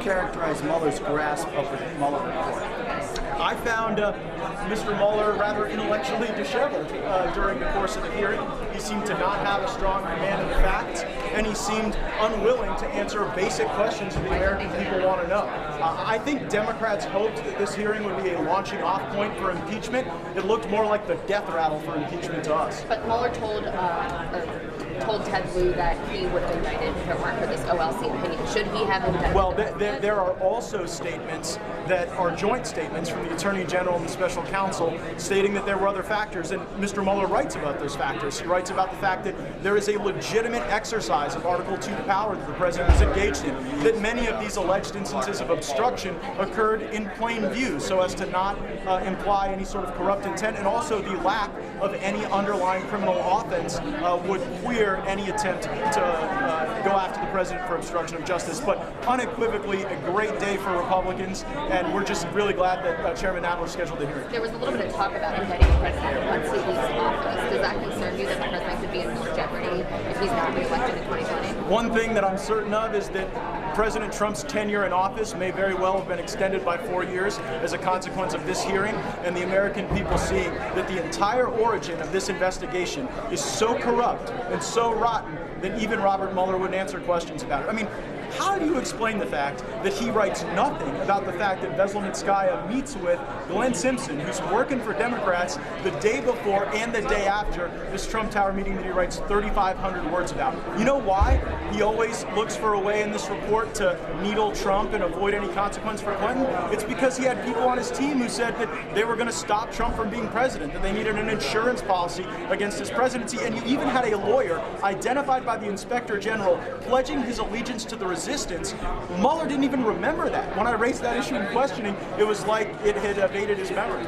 characterize Mueller's grasp of the Mueller report? I found Mr. Mueller rather intellectually disheveled during the course of the hearing. He seemed to not have a strong command of the facts, and he seemed unwilling to answer basic questions that the American people want to know. I think Democrats hoped that this hearing would be a launching off point for impeachment. It looked more like the death rattle for impeachment to us. But Mueller told Ted Lieu that he would have indicted if it weren't for this OLC opinion. Should he have indicted? Well, there are also statements that are joint statements from the Attorney General and the Special Counsel stating that there were other factors, and Mr. Mueller writes about those factors. He writes about the fact that there is a legitimate exercise of Article 2 power that the President is engaged in, that many of these alleged instances of obstruction occurred in plain view so as to not imply any sort of corrupt intent, and also the lack of any underlying criminal offense would clear any attempt to go after the President for obstruction of justice. But unequivocally, a great day for Republicans, and we're just really glad that Chairman Nadler scheduled the hearing. There was a little bit of talk about indicting the President once he leaves office. Does that concern you that the President could be in more jeopardy if he's not reelected in 2020? One thing that I'm certain of is that President Trump's tenure in office may very well have been extended by 4 years as a consequence of this hearing, and the American people seeing that the entire origin of this investigation is so corrupt and so rotten that even Robert Mueller wouldn't answer questions about it. I mean, how do you explain the fact that he writes nothing about the fact that Vesselnitskaya meets with Glenn Simpson, who's working for Democrats, the day before and the day after this Trump Tower meeting that he writes 3,500 words about? You know why he always looks for a way in this report to needle Trump and avoid any consequence for Clinton? It's because he had people on his team who said that they were going to stop Trump from being president, that they needed an insurance policy against his presidency, and you even had a lawyer identified by the Inspector General pledging his allegiance to the resistance. Mueller didn't even remember that. When I raised that issue in questioning, it was like it had evaded his memory.